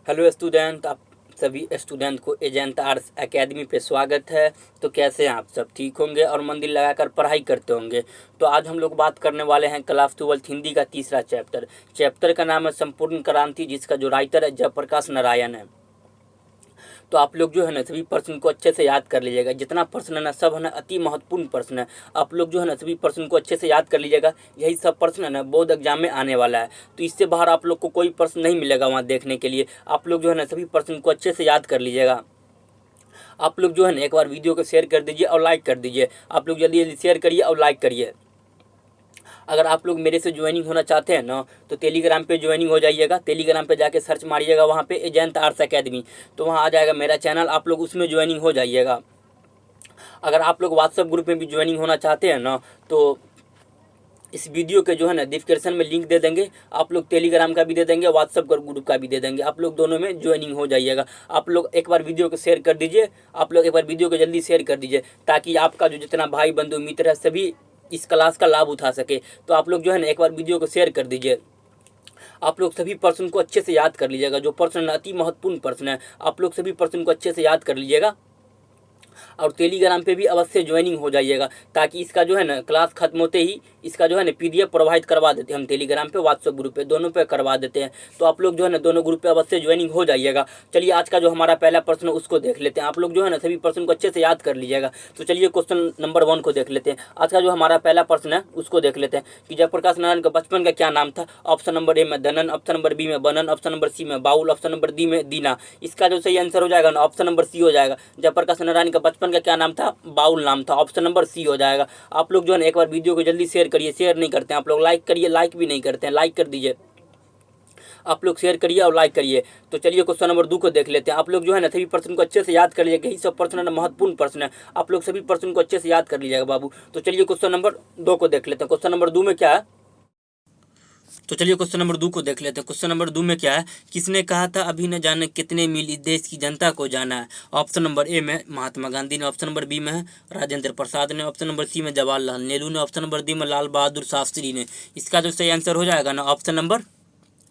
Hello student, आप सभी student को एजेंट आर्ट्स एकेडमी पे स्वागत है। तो कैसे हैं आप सब? ठीक होंगे और मन दिल लगाकर पढ़ाई करते होंगे। तो आज हम लोग बात करने वाले हैं क्लास 12 हिंदी का तीसरा चैप्टर का नाम है संपूर्ण क्रांति, जिसका जो राइटर है जयप्रकाश नारायण है। तो आप लोग जो है ना सभी प्रश्न को अच्छे से याद कर लीजिएगा। जितना प्रश्न है ना सब है ना अति महत्वपूर्ण प्रश्न है। आप लोग जो है ना सभी प्रश्न को अच्छे से याद कर लीजिएगा। यही सब प्रश्न है ना बोर्ड एग्जाम में आने वाला है, तो इससे बाहर आप लोग को कोई प्रश्न नहीं मिलेगा वहाँ देखने के लिए। आप लोग जो है ना सभी प्रश्न को अच्छे से याद कर लीजिएगा। आप लोग जो है ना एक बार वीडियो को शेयर कर दीजिए और लाइक कर दीजिए। आप लोग जल्दी जल्दी शेयर करिए और लाइक करिए। अगर आप लोग मेरे से ज्वाइनिंग होना चाहते हैं ना तो टेलीग्राम पे ज्वाइनिंग हो जाइएगा। टेलीग्राम पे जाके सर्च मारिएगा, वहाँ पे एजेंट आर्ट्स एकेडमी, तो वहाँ आ जाएगा मेरा चैनल। आप लोग उसमें ज्वाइनिंग हो जाइएगा। अगर आप लोग व्हाट्सएप ग्रुप में भी ज्वाइनिंग होना चाहते हैं ना तो इस वीडियो के जो है ना डिस्क्रिप्शन में लिंक दे देंगे। आप लोग टेलीग्राम का भी दे देंगे, व्हाट्सएप ग्रुप का भी दे देंगे। आप लोग दोनों में ज्वाइनिंग हो जाइएगा। आप लोग एक बार वीडियो को शेयर कर दीजिए। आप लोग एक बार वीडियो को जल्दी शेयर कर दीजिए, ताकि आपका जो जितना भाई बंधु मित्र है सभी इस क्लास का लाभ उठा सके। तो आप लोग जो है ना एक बार वीडियो को शेयर कर दीजिए। आप लोग सभी प्रश्न को अच्छे से याद कर लीजिएगा। जो प्रश्न अति महत्वपूर्ण प्रश्न है, आप लोग सभी प्रश्न को अच्छे से याद कर लीजिएगा। और टेलीग्राम पे भी अवश्य ज्वाइनिंग हो जाइएगा, ताकि इसका जो है ना क्लास खत्म होते ही इसका जो है ना PDF प्रोवाइड करवा देते हैं हम टेलीग्राम पे, व्हाट्सएप ग्रुप पे, दोनों पे करवा देते हैं। तो आप लोग जो है ना दोनों ग्रुप पे अवश्य ज्वाइनिंग हो जाइएगा। चलिए आज का जो हमारा पहला प्रश्न उसको देख लेते हैं। आप लोग जो है ना सभी प्रश्न को अच्छे से याद कर लीजिएगा। तो चलिए क्वेश्चन नंबर 1 को देख लेते हैं। आज का जो हमारा पहला प्रश्न है उसको देख लेते हैं कि जयप्रकाश नारायण का बचपन का क्या नाम था। ऑप्शन नंबर ए में धनन, ऑप्शन नंबर बी में बनन, ऑप्शन नंबर सी में बाउल, ऑप्शन नंबर डी में दीना। इसका जो सही आंसर हो जाएगा ना ऑप्शन नंबर सी हो जाएगा। जयप्रकाश नारायण का बचपन का क्या नाम था? बाउल नाम था। ऑप्शन नंबर सी हो जाएगा। आप लोग जो है ना एक बार वीडियो को जल्दी शेयर करिए। शेयर नहीं करते हैं आप लोग, लाइक करिए। लाइक भी नहीं करते हैं, लाइक कर दीजिए। आप लोग शेयर करिए और लाइक करिए। तो चलिए क्वेश्चन नंबर 2 को देख लेते हैं। आप लोग जो है ना सभी प्रश्न को अच्छे से याद कर लीजिएगा। यही सब प्रश्न है ना महत्वपूर्ण प्रश्न है। आप लोग सभी प्रश्न को अच्छे से याद कर लीजिएगा बाबू। तो चलिए क्वेश्चन नंबर 2 को देख लेते हैं। क्वेश्चन नंबर 2 में क्या है? तो चलिए क्वेश्चन नंबर 2 को देख लेते हैं। क्वेश्चन नंबर 2 में क्या है? किसने कहा था अभी न जाने कितने मील इस देश की जनता को जाना है। ऑप्शन नंबर ए में महात्मा गांधी ने, ऑप्शन नंबर बी में राजेंद्र प्रसाद ने, ऑप्शन नंबर सी में जवाहरलाल नेहरू ने, ऑप्शन नंबर डी में लाल बहादुर शास्त्री ने। इसका जो सही आंसर हो जाएगा ना ऑप्शन नंबर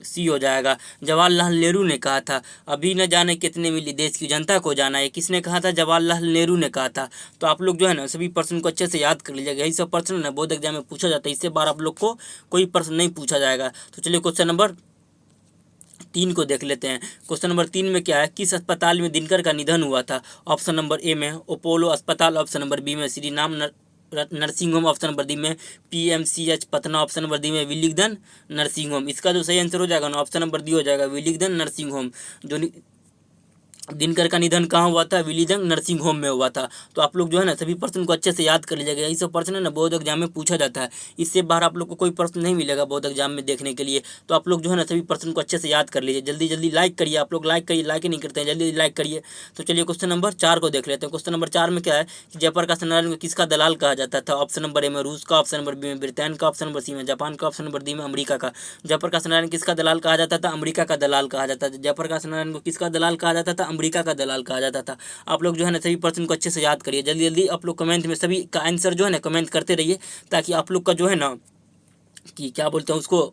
सी हो जाएगा। जवाहरलाल नेहरू ने कहा था अभी न जाने कितने मील देश की जनता को जाना है। किसने कहा था? जवाहरलाल नेहरू ने कहा था। तो आप लोग जो है ना सभी प्रश्न को अच्छे से याद कर लीजिएगा। यही सब प्रश्न ना बोर्ड एग्जाम में पूछा जाता है। इससे बार आप लोग को कोई प्रश्न नहीं पूछा जाएगा। तो चलिए क्वेश्चन नंबर 3 को देख लेते हैं। क्वेश्चन नंबर 3 में क्या है? किस अस्पताल में दिनकर का निधन हुआ था। ऑप्शन नंबर ए में अपोलो अस्पताल, ऑप्शन नंबर बी में Shri Ram nursing home, option number D में PMCH Patna, option number D में विलिंगडन नर्सिंग होम। इसका जो सही आंसर हो जाएगा ना ऑप्शन नंबर डी हो जाएगा, विलिंगडन नर्सिंग होम। जो दिनकर का निधन कहाँ हुआ था? विलिंगडन नर्सिंग होम में हुआ था। तो आप लोग जो है ना सभी प्रश्न को अच्छे से याद कर लीजिएगा। यही सब प्रश्न है ना बोर्ड एग्जाम में पूछा जाता है। इससे बाहर आप लोग को कोई प्रश्न नहीं मिलेगा बोर्ड एग्जाम में देखने के लिए। तो आप लोग जो है ना सभी प्रश्न को अच्छे से याद कर लीजिए। जल्दी जल्दी लाइक करिए। आप लोग लाइक करिए, लाइक नहीं करते हैं, जल्दी जल्दी लाइक करिए। तो चलिए क्वेश्चन नंबर 4 को देख लेते हैं। क्वेश्चन नंबर 4 में क्या है कि जयप्रकाश नारायण को किसका दलाल कहा जाता था। ऑप्शन नंबर ए में रूस का, ऑप्शन नंबर बी में ब्रिटेन का, ऑप्शन नंबर सी में जापान का, ऑप्शन नंबर डी में अमेरिका का। जयप्रकाश नारायण किसका दलाल कहा जाता था? अमेरिका का दलाल कहा जाता था। जयप्रकाश नारायण को किसका दलाल कहा जाता था? अमेरिका का दलाल कहा जाता था। आप लोग जो है ना सभी प्रश्न को अच्छे से याद करिए। जल्दी जल्दी आप लोग कमेंट में सभी का आंसर जो है ना कमेंट करते रहिए, ताकि आप लोग का जो है ना कि क्या बोलते हैं उसको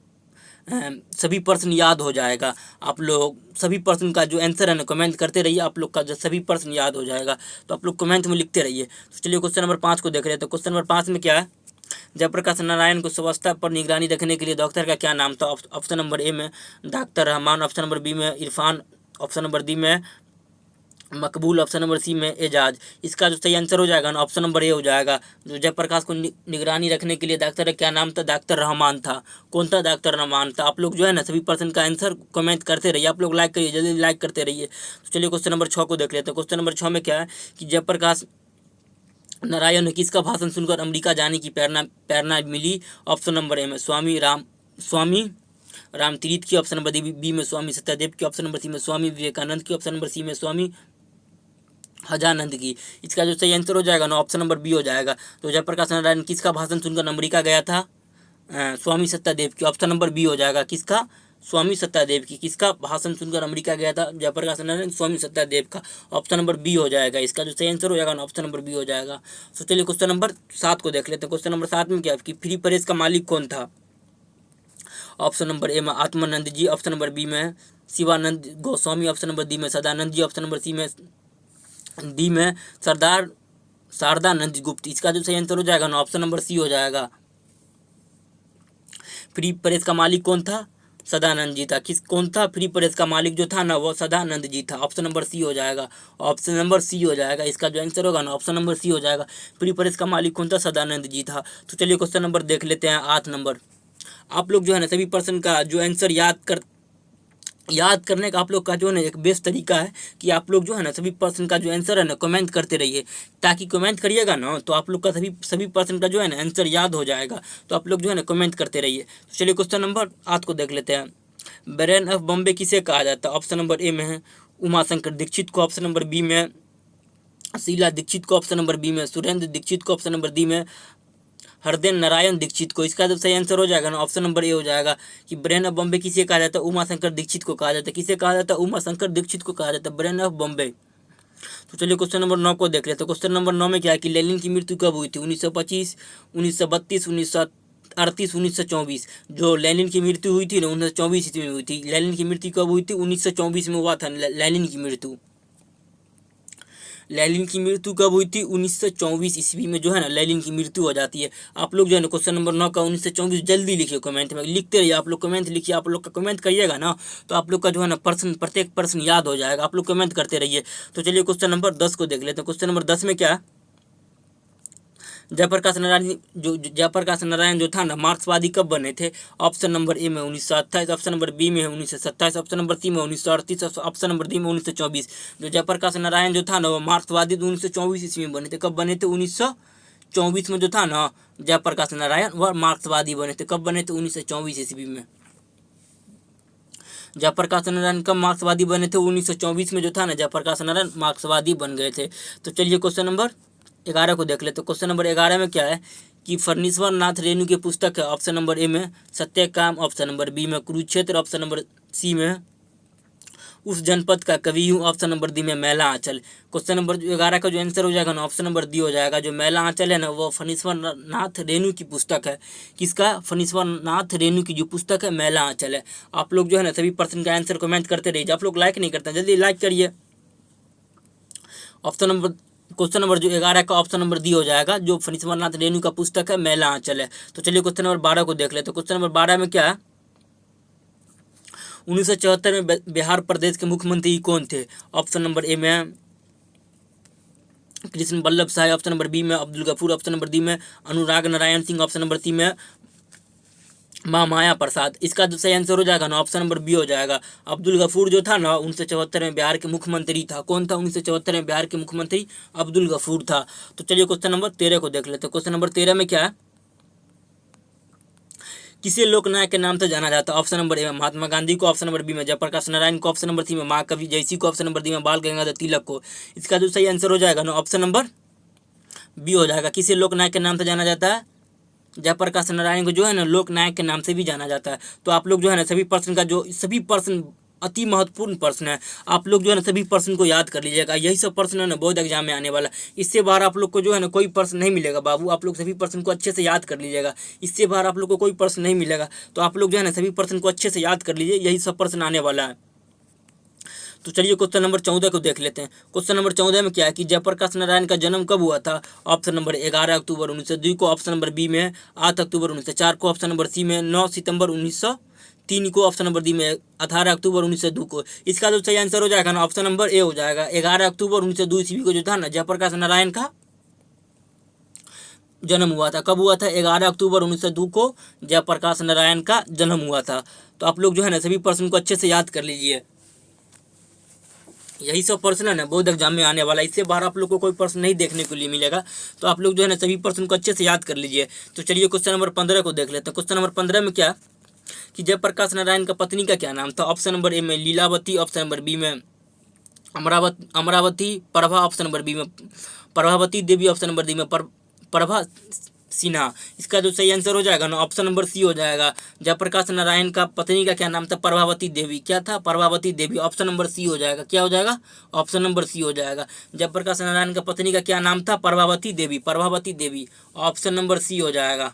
सभी प्रश्न याद हो जाएगा। आप लोग सभी प्रश्न का जो आंसर है ना कमेंट करते रहिए। आप लोग का जो सभी प्रश्न याद हो जाएगा। तो आप लोग कमेंट में लिखते रहिए। तो चलिए क्वेश्चन नंबर 5 को देख रहे हैं। तो क्वेश्चन नंबर 5 में क्या है? जयप्रकाश नारायण को स्वास्थ्य पर निगरानी रखने के लिए डॉक्टर का क्या नाम था। ऑप्शन नंबर ए में doctor Rahman, option number B में इरफान, ऑप्शन नंबर डी में मकबूल, ऑप्शन नंबर सी में एजाज। इसका जो सही आंसर हो जाएगा ना ऑप्शन नंबर ए हो जाएगा। जो जयप्रकाश को निगरानी रखने के लिए डॉक्टर का क्या नाम था? डॉक्टर रहमान था। कौन था? डॉक्टर रहमान था। आप लोग जो है ना सभी पर्सन का आंसर कमेंट करते रहिए। आप लोग लाइक करिए, जल्दी लाइक करते रहिए। तो चलिए क्वेश्चन नंबर 6 को देख लेते हैं। क्वेश्चन नंबर 6 में क्या है कि जयप्रकाश नारायण ने किसका भाषण सुनकर अमेरिका जाने की प्रेरणा मिली। ऑप्शन नंबर ए में स्वामी रामतीर्थ की, ऑप्शन नंबर बी में स्वामी सत्यादेव की, ऑप्शन नंबर सी में स्वामी विवेकानंद की, ऑप्शन नंबर सी में स्वामी हजानंद की। इसका जो सही आंसर हो जाएगा ना ऑप्शन नंबर बी हो जाएगा। तो जयप्रकाश नारायण किसका भाषण सुनकर अमेरिका गया था? स्वामी सत्यादेव की। ऑप्शन नंबर बी हो जाएगा। किसका? स्वामी सत्यादेव की। किसका भाषण सुनकर अमेरिका गया था जयप्रकाश नारायण? स्वामी सत्यादेव का। ऑप्शन नंबर बी हो जाएगा। इसका जो सही आंसर हो जाएगा ना ऑप्शन नंबर बी हो जाएगा। तो चलिए क्वेश्चन नंबर 7 को देख लेते हैं। क्वेश्चन नंबर 7 में क्या है कि फ्री प्रेस का मालिक कौन था। ऑप्शन नंबर ए में आत्मानंद जी, ऑप्शन नंबर बी में Shivanand Goswami, option number D में Sadanand ji, option number C में डी में सरदार शारदानंद गुप्त। इसका जो सही आंसर हो जाएगा ना ऑप्शन नंबर सी हो जाएगा। फ्री प्रेस का मालिक कौन था? सदानंद जी था। कौन था फ्री प्रेस का मालिक जो था ना, वो सदानंद जी था। ऑप्शन नंबर सी हो जाएगा, ऑप्शन नंबर सी हो जाएगा। इसका जो आंसर होगा ना ऑप्शन नंबर सी हो जाएगा। फ्री प्रेस का मालिक कौन था? सदानंद जी था। तो चलिए क्वेश्चन नंबर देख लेते हैं 8 नंबर। आप लोग जो है ना सभी पर्सन का जो आंसर याद करने का आप लोग का जो है ना एक बेस्ट तरीका है कि आप लोग जो है ना सभी पर्सन का जो आंसर है ना कमेंट करते रहिए, ताकि कमेंट करिएगा ना तो आप लोग का सभी पर्सन का जो है ना आंसर याद हो जाएगा। तो आप लोग जो है ना कमेंट करते रहिए। तो चलिए क्वेश्चन नंबर 8 को देख लेते हैं। ब्रेन ऑफ बॉम्बे किसे कहा जाता है? ऑप्शन नंबर ए में है उमाशंकर दीक्षित को, ऑप्शन नंबर बी में शीला दीक्षित को, ऑप्शन नंबर बी में सुरेंद्र दीक्षित को, ऑप्शन नंबर डी में हरदेव नारायण दीक्षित को। इसका जब सही आंसर हो जाएगा ना ऑप्शन नंबर ए हो जाएगा कि ब्रेन ऑफ बॉम्बे किसे कहा जाता है? उमाशंकर दीक्षित को कहा जाता है। किसे कहा जाता है? उमाशंकर दीक्षित को कहा जाता है, ब्रेन ऑफ बॉम्बे। तो चलिए क्वेश्चन नंबर 9 को देख लेते हैं। क्वेश्चन नंबर 9 में क्या है कि लेनिन की मृत्यु कब हुई थी? 1925, 1932, 1938, 1924। जो लेनिन की मृत्यु हुई थी ना 1924 ईस्वी में हुई थी। लेनिन की मृत्यु कब हुई थी? 1924 में हुआ था लेनिन की मृत्यु। लेनिन की मृत्यु कब हुई थी? 1924 ईस्वी में जो है ना लेनिन की मृत्यु हो जाती है। आप लोग जो है ना क्वेश्चन नंबर 9 का 1924 जल्दी लिखिए, कमेंट में लिखते रहिए। आप लोग कमेंट लिखिए, आप लोग का कमेंट करिएगा ना तो आप लोग का जो है ना प्रत्येक पर्सन याद हो जाएगा। आप लोग कमेंट करते रहिए। तो चलिए क्वेश्चन नंबर 10 को देख लेते हैं। क्वेश्चन नंबर 10 में क्या है? जयप्रकाश नारायण जो था ना मार्क्सवादी कब बने थे? ऑप्शन नंबर ए में 1928, ऑप्शन नंबर बी में 1927, ऑप्शन नंबर सी में 1938, ऑप्शन नंबर डी में 1924। जो जयप्रकाश नारायण जो था ना वो मार्क्सवादी 1924 ईस्वी में बने थे। कब बने थे? 1924 में जो था ना जयप्रकाश नारायण वह मार्क्सवादी बने थे। कब बने थे? 1924 ईस्वी में। जयप्रकाश नारायण कब मार्क्सवादी बने थे? 1924 में जो था ना जयप्रकाश नारायण मार्क्सवादी बन गए थे। तो चलिए क्वेश्चन नंबर 11 को देख लेते। तो क्वेश्चन नंबर 11 में क्या है कि फर्नीश्वर नाथ रेणु की पुस्तक है। ऑप्शन नंबर ए में सत्यकाम, ऑप्शन नंबर बी में कुरुक्षेत्र, ऑप्शन नंबर सी में उस जनपद का कवि हूँ, ऑप्शन नंबर डी में मैला आंचल। क्वेश्चन नंबर 11 का जो आंसर हो जाएगा ना ऑप्शन नंबर डी हो जाएगा। जो मैला आंचल है ना वो फर्नीश्वर नाथ रेणु की पुस्तक है। किसका? फर्नीश्वर नाथ रेणु की जो पुस्तक है मैला आंचल है। आप लोग जो है ना सभी पर्सन का आंसर कमेंट करते रहिए। आप लोग लाइक नहीं करते जल्दी लाइक करिए। ऑप्शन नंबर क्वेश्चन नंबर जो 11 का ऑप्शन नंबर डी हो जाएगा। जो फर्नीश्वर नाथ रेणु का पुस्तक है मैला आंचल है। तो चलिए क्वेश्चन नंबर 12 को देख लेते। तो क्वेश्चन नंबर 12 में क्या है? 1974 में बिहार प्रदेश के मुख्यमंत्री कौन थे? ऑप्शन नंबर ए में Krishna Vallabh Sai, option number B में Abdul Gafoor, option number D में Anurag Narayan Singh, option number C में माँ माया प्रसाद। इसका जो सही आंसर हो जाएगा ना ऑप्शन नंबर बी हो जाएगा। अब्दुल गफूर जो था ना 1974 में बिहार के मुख्यमंत्री था। कौन था 1974 में बिहार के मुख्यमंत्री? अब्दुल गफूर था। तो चलिए क्वेश्चन नंबर 13 को देख लेते हैं। क्वेश्चन नंबर 13 में क्या है? किसे लोकनायक के नाम से जाना जाता है? ऑप्शन नंबर ए में महात्मा गांधी को, ऑप्शन नंबर बी में जयप्रकाश नारायण को, ऑप्शन नंबर सी में महाकवि जयसी को, ऑप्शन नंबर डी में बाल गंगाधर तिलक को। इसका जो सही आंसर हो जाएगा ना ऑप्शन नंबर बी हो जाएगा। किसे लोकनायक के नाम से जाना जाता है? जयप्रकाश नारायण को जो है ना लोकनायक के नाम से भी जाना जाता है। तो आप लोग जो है ना सभी पर्सन अति महत्वपूर्ण प्रश्न है। आप लोग जो है ना सभी प्रश्न को याद कर लीजिएगा। यही सब प्रश्न है ना बोर्ड एग्जाम में आने वाला। इससे बाहर आप लोग को जो है ना कोई प्रश्न नहीं मिलेगा बाबू। आप लोग सभी प्रश्न को अच्छे से याद कर लीजिएगा। इससे बाहर आप लोग को कोई प्रश्न नहीं मिलेगा। तो आप लोग जो है ना सभी प्रश्न को अच्छे से याद कर लीजिए। यही सब प्रश्न आने वाला है। तो चलिए क्वेश्चन नंबर 14 को देख लेते हैं। क्वेश्चन नंबर 14 में क्या है कि जयप्रकाश नारायण का जन्म कब हुआ था? ऑप्शन नंबर 11 अक्टूबर 1902 को, ऑप्शन नंबर बी में 8 अक्टूबर 1904 को, ऑप्शन नंबर सी में 9 सितंबर 1903 को, ऑप्शन नंबर डी में 18 अक्टूबर 1902 को। इसका जो सही आंसर हो जाएगा ना ऑप्शन नंबर ए हो जाएगा। 11 अक्टूबर 1902 ईस्वी को जो था ना जयप्रकाश नारायण का जन्म हुआ था। कब हुआ था? 11 अक्टूबर 1902 को जयप्रकाश नारायण का जन्म हुआ था। तो आप लोग जो है ना सभी प्रश्न को अच्छे से याद कर लीजिए। यही सब प्रश्न है ना बोर्ड एग्जाम में आने वाला। इससे बाहर आप लोग को कोई प्रश्न नहीं देखने के लिए मिलेगा। तो आप लोग जो है ना सभी प्रश्न को अच्छे से याद कर लीजिए। तो चलिए क्वेश्चन नंबर 15 को देख लेते हैं। क्वेश्चन नंबर 15 में क्या कि जयप्रकाश नारायण का पत्नी का क्या नाम था? ऑप्शन नंबर ए में लीलावती, ऑप्शन नंबर बी में Amravati Prabha, option number B में Prabhavati Devi, option number D में प्रभा सिन्हा। इसका जो सही आंसर हो जाएगा ना ऑप्शन नंबर सी हो जाएगा। जयप्रकाश नारायण का पत्नी का क्या नाम था? प्रभावती देवी। क्या था? प्रभावती देवी। ऑप्शन नंबर सी हो जाएगा। क्या हो जाएगा? ऑप्शन नंबर सी हो जाएगा। जयप्रकाश नारायण का पत्नी का क्या नाम था? प्रभावती देवी। प्रभावती देवी ऑप्शन नंबर सी हो जाएगा।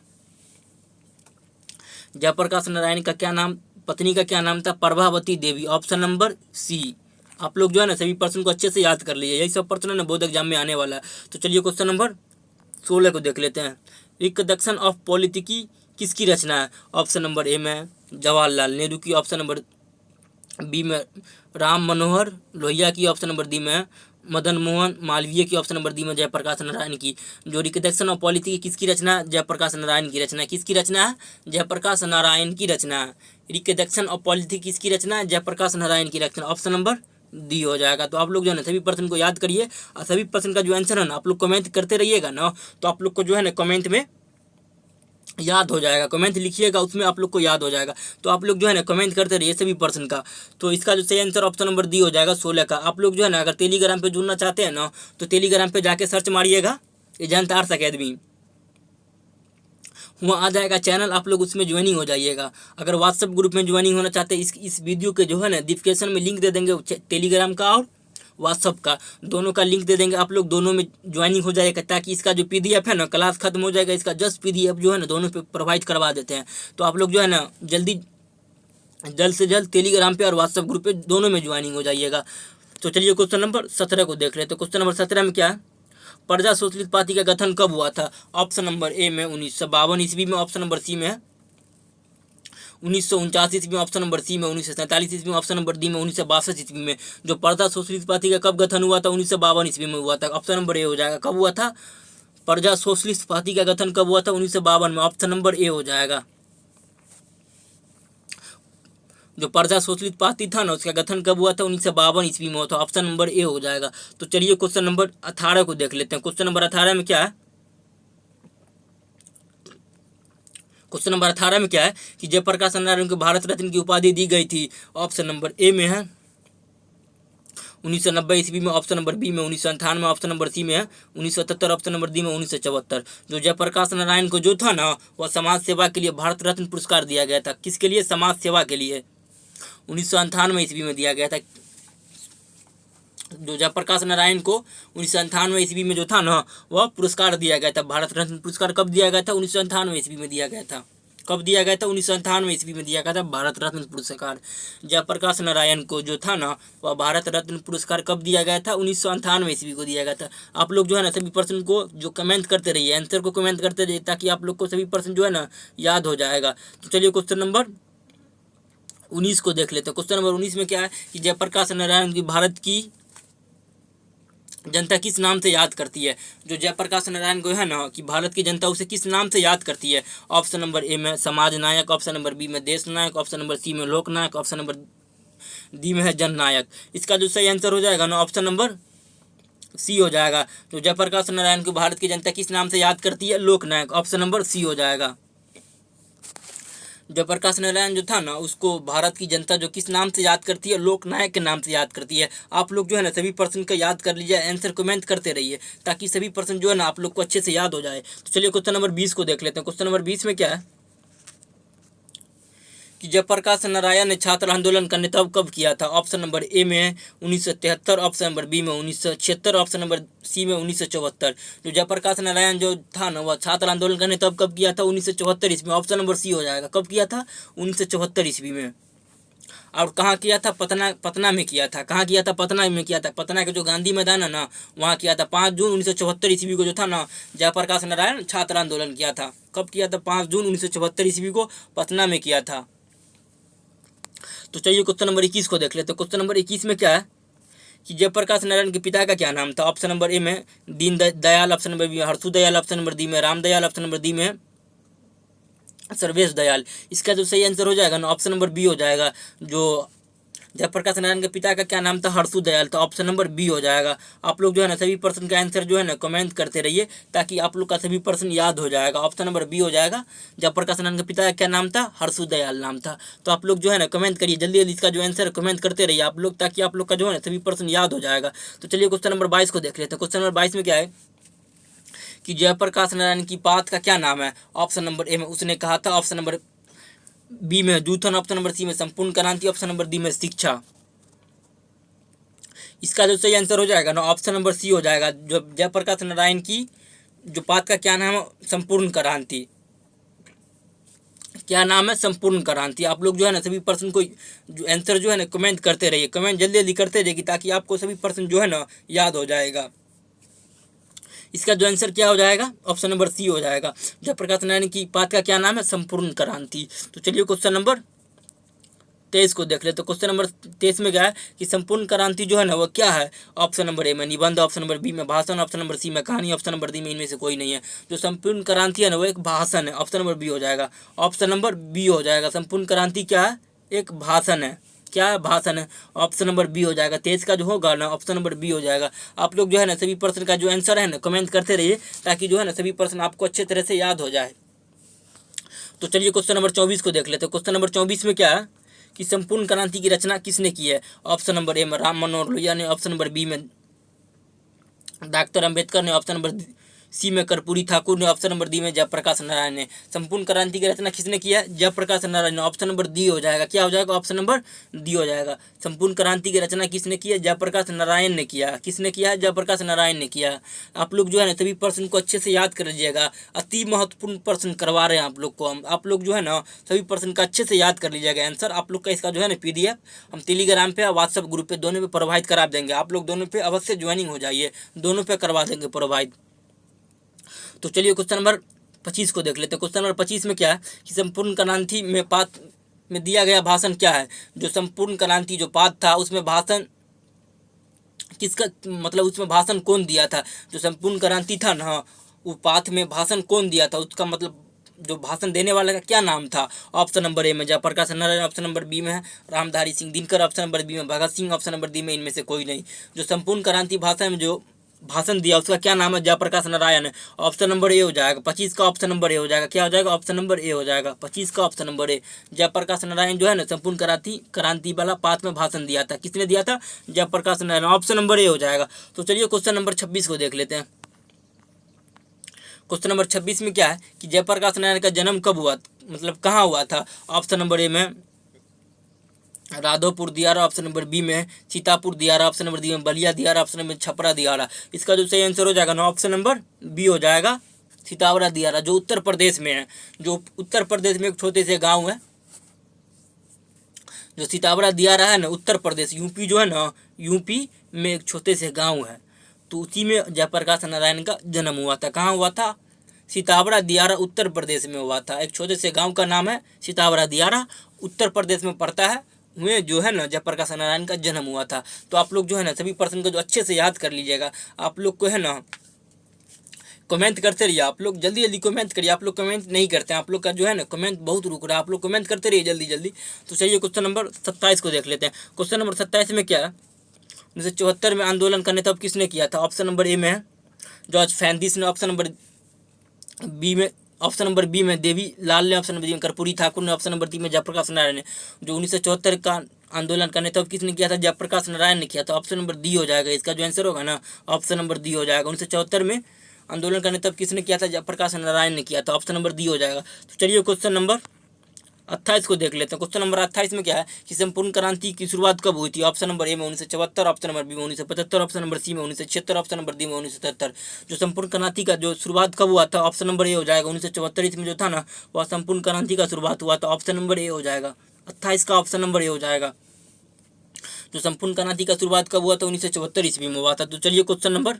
जयप्रकाश नारायण का क्या नाम पत्नी का क्या नाम था? प्रभावती देवी, ऑप्शन नंबर सी। आप लोग जो है ना सभी प्रश्न को अच्छे से याद कर लीजिए, यही सब प्रश्न है ना बोर्ड एग्जाम में आने वाला है। तो चलिए क्वेश्चन नंबर 16 को देख लेते हैं। रिकंस्ट्रक्शन ऑफ पॉलिटिकी किसकी रचना है? ऑप्शन नंबर ए में जवाहरलाल नेहरू की, ऑप्शन नंबर बी में राम मनोहर लोहिया की, ऑप्शन नंबर डी में मदन मोहन मालवीय की, ऑप्शन नंबर डी में जयप्रकाश नारायण की। जो रिकंस्ट्रक्शन ऑफ पॉलिटिकी किसकी रचना है? जयप्रकाश नारायण की रचना है। किसकी रचना है? जयप्रकाश नारायण की रचना है। रिकंस्ट्रक्शन ऑफ पॉलिटिकी किसकी रचना है? जयप्रकाश नारायण की रचना, ऑप्शन नंबर डी हो जाएगा। तो आप लोग जो है ना सभी प्रश्न को याद करिए और सभी प्रश्न का जो आंसर है ना आप लोग कमेंट करते रहिएगा ना, तो आप लोग को जो है ना कमेंट में याद हो जाएगा। कमेंट लिखिएगा उसमें आप लोग को याद हो जाएगा। तो आप लोग जो है ना कमेंट करते रहिए सभी प्रश्न का। तो इसका जो सही आंसर ऑप्शन नंबर डी हो जाएगा 16 का। आप लोग जो है ना अगर टेलीग्राम पे जुड़ना चाहते हैं ना तो टेलीग्राम पे जाके सर्च मारिएगा एजेंट आर्ट्स अकेडमी, वहाँ आ जाएगा चैनल, आप लोग उसमें ज्वाइनिंग हो जाइएगा। अगर व्हाट्सएप ग्रुप में ज्वाइनिंग होना चाहते हैं इस वीडियो के जो है ना डिस्क्रिप्शन में लिंक दे देंगे टेलीग्राम का और व्हाट्सअप का, दोनों का लिंक दे देंगे। आप लोग दोनों में ज्वाइनिंग हो जाएगा ताकि इसका जो पीडीएफ है ना क्लास खत्म हो जाएगा, इसका जस्ट पीडीएफ जो है ना दोनों पे प्रोवाइड करवा देते हैं। तो आप लोग जो है ना जल्द से जल्द टेलीग्राम पे और व्हाट्सएप ग्रुप पे दोनों में ज्वाइनिंग हो जाइएगा। तो चलिए क्वेश्चन नंबर 17 को देख रहे हैं। तो क्वेश्चन नंबर 17 में क्या है? प्रजा सोशलिस्ट पार्टी का गठन कब हुआ था? ऑप्शन नंबर ए में 1952 ईस्वी में, ऑप्शन नंबर सी में 1949 ईस्वी में, ऑप्शन नंबर सी में 1947 ईस्वी में, ऑप्शन नंबर डी में 1962 ईस्वी में। जो प्रजा सोशलिस्ट पार्टी का कब गठन हुआ था? 1952 ईस्वी में हुआ था, ऑप्शन नंबर ए हो जाएगा। कब हुआ था? प्रजा सोशलिस्ट पार्टी का गठन कब हुआ था? 1952 में, ऑप्शन नंबर ए हो जाएगा। जो प्रजा सोशलिस्ट पार्टी था ना उसका गठन कब हुआ था? 1952 ईस्वी में हुआ था, ऑप्शन नंबर ए हो जाएगा। तो चलिए क्वेश्चन नंबर 18 को देख लेते हैं। क्वेश्चन नंबर 18 में क्या है? क्वेश्चन नंबर 18 में क्या है कि जयप्रकाश नारायण को भारत रत्न की उपाधि दी गई थी? ऑप्शन नंबर ए में है 1990 ईस्वी में, ऑप्शन नंबर बी में 1998 में, ऑप्शन नंबर सी में है 1977, ऑप्शन नंबर डी में 1974। जो जयप्रकाश नारायण को जो था ना वह समाज सेवा के लिए भारत रत्न पुरस्कार दिया गया था। किसके लिए? समाज सेवा के लिए 1998 ईस्वी में दिया गया था। जो जयप्रकाश नारायण को 1998 ईस्वी में जो था ना वह पुरस्कार दिया गया था। भारत रत्न पुरस्कार कब दिया गया था? 1998 ईस्वी में दिया गया था। कब दिया गया था? 1998 ईस्वी में दिया गया था भारत रत्न पुरस्कार। जयप्रकाश नारायण को जो था ना वह भारत रत्न पुरस्कार कब दिया गया था? 1998 ईस्वी को दिया गया था। आप लोग जो है ना सभी प्रश्न को जो कमेंट करते रहिए, आंसर को कमेंट करते रहिए ताकि आप लोग को सभी प्रश्न जो है ना याद हो जाएगा। तो चलिए क्वेश्चन नंबर 19 को देख लेते हैं। क्वेश्चन नंबर 19 में क्या है कि जयप्रकाश नारायण की भारत की जनता किस नाम से याद करती है? जो जयप्रकाश नारायण को है ना कि भारत की जनता उसे किस नाम से याद करती है? ऑप्शन नंबर ए में समाज नायक, ऑप्शन नंबर बी में देश नायक, ऑप्शन नंबर सी में लोक नायक, ऑप्शन नंबर डी में है जन नायक। इसका जो सही आंसर हो जाएगा ना ऑप्शन नंबर सी हो जाएगा। तो जयप्रकाश नारायण को भारत की जनता किस नाम से याद करती है? लोक नायक, ऑप्शन नंबर सी हो जाएगा। जयप्रकाश नारायण जो था ना उसको भारत की जनता जो किस नाम से याद करती है? लोक नायक के नाम से याद करती है। आप लोग जो है ना सभी प्रश्न का याद कर लीजिए, आंसर कमेंट करते रहिए ताकि सभी प्रश्न जो है ना आप लोग को अच्छे से याद हो जाए। तो चलिए क्वेश्चन नंबर 20 को देख लेते हैं। क्वेश्चन नंबर 20 में क्या है कि जयप्रकाश नारायण ने छात्र आंदोलन का नेतृत्व कब किया था? ऑप्शन नंबर ए में है 1973, ऑप्शन नंबर बी में 1976, ऑप्शन नंबर सी में 1974। जो जयप्रकाश नारायण जो था ना वह छात्र आंदोलन का नेतृत्व कब किया था? 1974 ईस्वी में, ऑप्शन नंबर सी हो जाएगा। कब किया था? 1974 ईस्वी में। और कहाँ किया था? पटना में किया था। कहाँ किया था? पटना में किया था। पटना के जो गांधी मैदान है ना वहाँ किया था। 5 जून 1974 ईस्वी को जो था ना जयप्रकाश नारायण छात्र आंदोलन किया था। कब किया था? 5 जून 1974 ईस्वी को पटना में किया था। तो चलिए क्वेश्चन नंबर 21 को देख लेते हैं। क्वेश्चन नंबर 21 में क्या है कि जयप्रकाश नारायण के पिता का क्या नाम था? ऑप्शन नंबर ए में Deen Dayal, option number B में Harshu Dayal, option number D में Ram Dayal, option number D में सर्वेश दयाल। इसका जो सही आंसर हो जाएगा ना ऑप्शन नंबर बी हो जाएगा। जो जयप्रकाश नारायण के पिता का क्या नाम था? हर्षु दयाल, तो ऑप्शन नंबर बी हो जाएगा। आप लोग जो है ना सभी प्रश्न का आंसर जो है ना कमेंट करते रहिए ताकि आप लोग का सभी प्रश्न याद हो जाएगा। ऑप्शन नंबर बी हो जाएगा। जयप्रकाश नारायण के पिता का क्या नाम था? हर्षु दयाल नाम था। तो आप लोग जो है ना कमेंट करिए जल्दी जल्दी, इसका जो आंसर कमेंट करते रहिए आप लोग ताकि आप लोग का जो है ना सभी प्रश्न याद हो जाएगा। तो चलिए क्वेश्चन नंबर 22 को देख लेते हैं। क्वेश्चन नंबर 22 में क्या है कि जयप्रकाश नारायण की बात का क्या नाम है? ऑप्शन नंबर ए में उसने कहा था, ऑप्शन नंबर बी में जूथन, ऑप्शन नंबर सी में संपूर्ण क्रांति, ऑप्शन नंबर डी में शिक्षा। इसका जो सही आंसर हो जाएगा ना ऑप्शन नंबर सी हो जाएगा। जो जयप्रकाश नारायण की जो बात का क्या नाम है? संपूर्ण क्रांति। क्या नाम है? संपूर्ण क्रांति। आप लोग जो है ना सभी पर्सन को जो आंसर जो है ना कमेंट करते रहिए, कमेंट जल्दी जल्दी करते रहिए ताकि आपको सभी पर्सन जो है ना याद हो जाएगा। इसका जो आंसर क्या हो जाएगा? ऑप्शन नंबर सी हो जाएगा। जयप्रकाश नारायण की बात का क्या नाम है? संपूर्ण क्रांति। तो चलिए क्वेश्चन नंबर 23 को देख ले। तो क्वेश्चन नंबर 23 में क्या है कि संपूर्ण क्रांति जो है ना वो क्या है? ऑप्शन नंबर ए में निबंध, ऑप्शन नंबर बी में भाषण, ऑप्शन नंबर सी में कहानी, ऑप्शन नंबर डी में इनमें से कोई नहीं है। जो संपूर्ण क्रांति है ना वो एक भाषण है। ऑप्शन नंबर बी हो जाएगा। ऑप्शन नंबर बी हो जाएगा। संपूर्ण क्रांति क्या है? एक भाषण है। क्या है? भाषण है। ऑप्शन नंबर बी हो जाएगा। 23 का जो होगा ना ऑप्शन नंबर बी हो जाएगा। आप लोग जो है ना सभी पर्सन का जो आंसर है ना कमेंट करते रहिए ताकि जो है ना सभी पर्सन आपको अच्छे तरह से याद हो जाए। तो चलिए क्वेश्चन नंबर 24 को देख लेते हैं। क्वेश्चन नंबर 24 में क्या है कि संपूर्ण क्रांति की रचना किसने की है? ऑप्शन नंबर ए में राम मनोहर लोहिया ने, ऑप्शन नंबर बी में डॉक्टर अंबेडकर ने, ऑप्शन नंबर सी में कर्पूरी ठाकुर ने, ऑप्शन नंबर डी में जयप्रकाश नारायण ने। संपूर्ण क्रांति की रचना किसने किया है? जयप्रकाश नारायण ने। ऑप्शन नंबर डी हो जाएगा। क्या हो जाएगा? ऑप्शन नंबर डी हो जाएगा। संपूर्ण क्रांति की रचना किसने की है? जयप्रकाश नारायण ने किया। किसने किया है? जयप्रकाश नारायण ने किया। आप लोग जो है ना सभी पर्सन को अच्छे से याद कर लीजिएगा। अति महत्वपूर्ण पर्सन करवा रहे हैं आप लोग को हम। आप लोग जो है ना सभी पर्सन का अच्छे से याद कर लीजिएगा आंसर। आप लोग का इसका जो है ना PDF हम टेलीग्राम पे और व्हाट्सएप ग्रुप पे दोनों पे प्रोवाइड करा देंगे। आप लोग दोनों पे अवश्य ज्वाइनिंग हो जाइए, दोनों पे करवा देंगे प्रोवाइड। तो चलिए क्वेश्चन नंबर 25 को देख लेते हैं। क्वेश्चन नंबर 25 में क्या है कि संपूर्ण क्रांति में पाठ में दिया गया भाषण क्या है? जो संपूर्ण क्रांति जो पाठ था उसमें भाषण किसका, मतलब उसमें भाषण कौन दिया था? जो संपूर्ण क्रांति था ना वो पाठ में भाषण कौन दिया था? उसका मतलब जो भाषण देने वाले का क्या नाम था? ऑप्शन नंबर ए में Jayaprakash Narayan, option number B में है Ramdhari Singh Dinkar, option number B में Bhagat Singh, option number D में इनमें से कोई नहीं। जो संपूर्ण क्रांति भाषा में जो भाषण दिया उसका क्या नाम है? जयप्रकाश नारायण है। ऑप्शन नंबर ए हो जाएगा। 25 का ऑप्शन नंबर ए हो जाएगा। क्या हो जाएगा? ऑप्शन नंबर ए हो जाएगा। 25 का option number A. Jayaprakash Narayan जो है ना संपूर्ण क्रांति वाला पाठ में भाषण दिया था। किसने दिया था? Jayaprakash Narayan. Option number A हो जाएगा। तो चलिए क्वेश्चन नंबर 26 को देख लेते हैं। क्वेश्चन नंबर 26 में क्या है कि जयप्रकाश नारायण का जन्म कब हुआ, मतलब कहाँ हुआ था? ऑप्शन नंबर ए में राधोपुर दियारा, ऑप्शन नंबर बी में सीतापुर दियारा, ऑप्शन नंबर डी में बलिया दियारा, ऑप्शन नंबर छपरा दियारा। इसका जो सही आंसर हो जाएगा ना ऑप्शन नंबर बी हो जाएगा, सीतावरा दियारा, जो उत्तर प्रदेश में है। जो उत्तर प्रदेश में एक छोटे से गांव है, जो सीतावरा दियारा है ना उत्तर प्रदेश यूपी जो है ना, यूपी में एक छोटे से गाँव है। तो उसी में जयप्रकाश नारायण का जन्म हुआ था। कहाँ हुआ था? सीतावरा दियारा उत्तर प्रदेश में हुआ था। एक छोटे से गांव का नाम है सीतावरा दियारा, उत्तर प्रदेश में पड़ता है। हुए जो है ना जयप्रकाश नारायण का जन्म हुआ था। तो आप लोग जो है ना सभी पर्सन को जो अच्छे से याद कर लीजिएगा। आप लोग को है ना कमेंट करते रहिए। आप लोग जल्दी जल्दी कमेंट करिए। आप लोग कमेंट नहीं करते हैं, आप लोग का जो है ना कमेंट बहुत रुक रहा है। आप लोग कमेंट करते रहिए जल्दी जल्दी। तो चलिए क्वेश्चन नंबर 27 को देख लेते हैं। क्वेश्चन नंबर 27 में क्या है? 1974 में आंदोलन करने तब किसने किया था? ऑप्शन नंबर ए में है जॉर्ज फर्नांडिस ने, ऑप्शन नंबर बी में देवी लाल ने, ऑप्शन नंबर डी में कर्पूरी ठाकुर ने, ऑप्शन नंबर डी में जयप्रकाश नारायण ने। जो 1974 का आंदोलन करने तब किसने किया था? जयप्रकाश नारायण ने किया था। ऑप्शन नंबर डी हो जाएगा। इसका जो आंसर होगा ना ऑप्शन नंबर डी हो जाएगा। 1974 में आंदोलन करने तब किसने किया था? जयप्रकाश नारायण ने किया था। ऑप्शन नंबर डी हो जाएगा। तो चलिए क्वेश्चन नंबर 28 को देख लेते हैं। क्वेश्चन नंबर 28 में क्या है कि संपूर्ण क्रांति की शुरुआत कब हुई थी? ऑप्शन नंबर ए में 1974, ऑप्शन नंबर बी में 1975, ऑप्शन नंबर सी में 1976, ऑप्शन नंबर डी में 1977। जो संपूर्ण क्रांति का जो शुरुआत कब हुआ था? ऑप्शन नंबर ए हो जाएगा। 1974 इसमें जो था ना वह संपूर्ण क्रांति का शुरुआत हुआ था। ऑप्शन नंबर ए हो जाएगा। 28 का ऑप्शन नंबर ए हो जाएगा। जो संपूर्ण क्रांति का शुरुआत कब हुआ था? 1974 ईस्वी में हुआ था। तो चलिए क्वेश्चन नंबर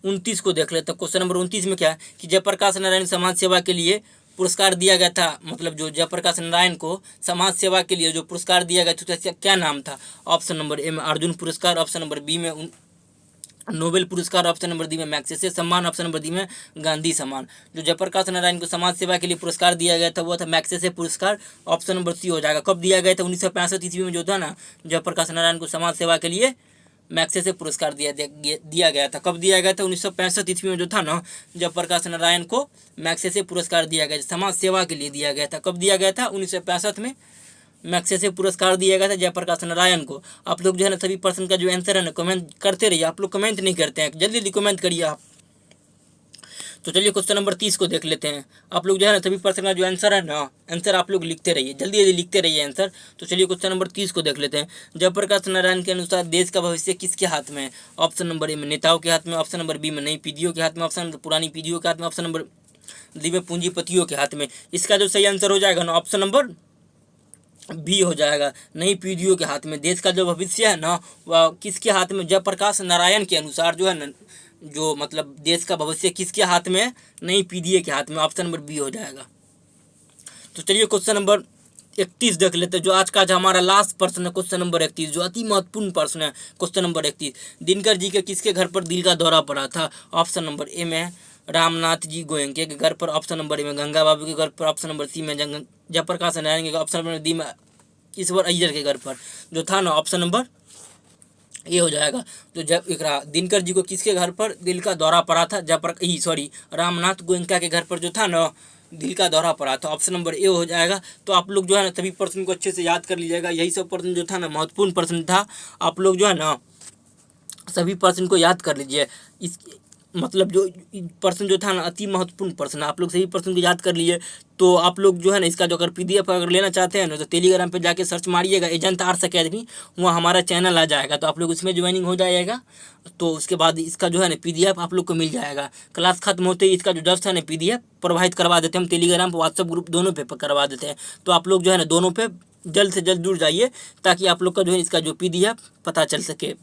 29 को देख लेते हैं। क्वेश्चन नंबर 29 में क्या है कि जयप्रकाश नारायण समाज सेवा के लिए पुरस्कार दिया गया था, मतलब जो जयप्रकाश नारायण को समाज सेवा के लिए जो पुरस्कार दिया गया था उसका क्या नाम था? ऑप्शन नंबर ए में अर्जुन पुरस्कार, ऑप्शन नंबर बी में नोबेल पुरस्कार, ऑप्शन नंबर डी में मैग्सेसे सम्मान, ऑप्शन नंबर डी में गांधी सम्मान। जो जयप्रकाश नारायण को समाज सेवा के लिए पुरस्कार दिया गया था वो था मैग्सेसे पुरस्कार। ऑप्शन नंबर सी हो जाएगा। कब दिया गया था? 1965 ईस्वी में जो था ना जयप्रकाश नारायण को समाज सेवा के लिए मैग्सेसे पुरस्कार दिया गया था। कब दिया गया था? 1965 ईस्वी में जो था ना जयप्रकाश नारायण को मैग्सेसे पुरस्कार दिया गया, समाज सेवा के लिए दिया गया था। कब दिया गया था? 1965 में मैग्सेसे पुरस्कार दिया गया था जयप्रकाश नारायण को। आप लोग जो है ना सभी पर्सन का जो आंसर है ना कमेंट करते रहिए। आप लोग कमेंट नहीं करते हैं, जल्दी जल्दी कमेंट करिए आप। तो चलिए क्वेश्चन नंबर 30 को देख लेते हैं। आप लोग जो है ना सभी पर्सन का जो आंसर है ना आंसर आप लोग लिखते रहिए, जल्दी जल्दी लिखते रहिए आंसर। तो चलिए क्वेश्चन नंबर 30 को देख लेते हैं। जयप्रकाश नारायण के अनुसार देश का भविष्य किसके हाथ में है? ऑप्शन नंबर ए में नेताओं के हाथ में, ऑप्शन नंबर बी में नई पीढ़ियों के हाथ में, ऑप्शन नंबर पुरानी पीढ़ियों के हाथ में, ऑप्शन नंबर नदी में पूंजीपतियों के हाथ में। इसका जो सही आंसर हो जाएगा ना ऑप्शन नंबर बी हो जाएगा, नई पीढ़ियों के हाथ में। देश का जो भविष्य है ना वह किसके हाथ में, जयप्रकाश नारायण के अनुसार जो है ना, जो मतलब देश का भविष्य किसके हाथ में है, नई पीढ़ी के हाथ में। ऑप्शन नंबर बी हो जाएगा। तो चलिए क्वेश्चन नंबर 31 देख लेते हैं, जो आज का हमारा लास्ट प्रश्न है, क्वेश्चन नंबर 31, जो अति महत्वपूर्ण प्रश्न है। क्वेश्चन नंबर 31, दिनकर जी के किसके घर पर दिल का दौरा पड़ा था। ऑप्शन नंबर ए में रामनाथ जी गोयनके के घर पर, ऑप्शन नंबर ए में गंगा बाबू के घर पर, ऑप्शन नंबर सी में जयप्रकाश नारायण के, ऑप्शन नंबर डी में ईश्वर अय्यर के घर पर। जो था ना ऑप्शन नंबर ये हो जाएगा। तो जब दिनकर जी को किसके घर पर दिल का दौरा पड़ा था, रामनाथ गोयनका के घर पर जो था ना दिल का दौरा पड़ा था। ऑप्शन नंबर ए हो जाएगा। तो आप लोग जो है ना सभी प्रश्न को अच्छे से याद कर लीजिएगा। यही सब प्रश्न जो था ना महत्वपूर्ण प्रश्न था। आप लोग जो है ना सभी प्रश्न को याद कर लीजिए। इस मतलब जो प्रश्न जो था ना अति महत्वपूर्ण प्रश्न, आप लोग सभी प्रश्न को याद कर लिए। तो आप लोग जो है ना इसका जो अगर PDF अगर लेना चाहते हैं ना तो टेलीग्राम पे जाके सर्च मारिएगा एजेंट आर्ट्स अकेडमी, वहाँ हमारा चैनल आ जाएगा। तो आप लोग इसमें ज्वाइनिंग हो जाइएगा। तो उसके बाद इसका जो है ना PDF आप लोग को मिल जाएगा। क्लास खत्म होते ही इसका जो जस्ट है ना PDF प्रोवाइड करवा देते हैं हम, टेलीग्राम पर व्हाट्सअप ग्रुप दोनों पे करवा देते हैं। तो आप लोग जो है ना दोनों पे जल्द से जल्द जुड़ जाइए ताकि आप लोग का जो है इसका जो PDF पता चल सके।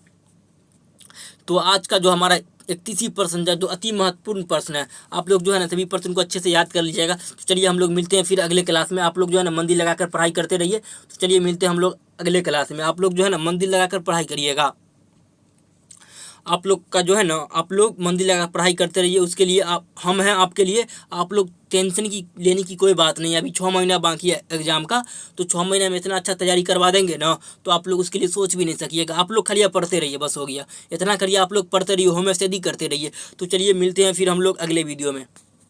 तो आज का जो हमारा 31 प्रश्न जो अति महत्वपूर्ण प्रश्न है, आप लोग जो है ना सभी प्रश्न को अच्छे से याद कर लीजिएगा। तो चलिए हम लोग मिलते हैं फिर अगले क्लास में। आप लोग जो है ना मंदिर लगाकर पढ़ाई करते रहिए। तो चलिए मिलते हैं हम लोग अगले क्लास में। आप लोग जो है ना मंदिर लगाकर पढ़ाई करिएगा। आप लोग का जो है ना आप लोग मंदिर लगा पढ़ाई करते रहिए। उसके लिए हम हैं आपके लिए। आप लोग टेंशन की लेने की कोई बात नहीं है। अभी 6 महीना बाकी है एग्जाम का, तो 6 महीने में इतना अच्छा तैयारी करवा देंगे ना तो आप लोग उसके लिए सोच भी नहीं सकिएगा। आप लोग खाली पढ़ते रहिए, बस हो गया। इतना करिए, आप लोग पढ़ते रहिए, होमस्टडी करते रहिए। तो चलिए मिलते हैं फिर हम लोग अगले वीडियो में।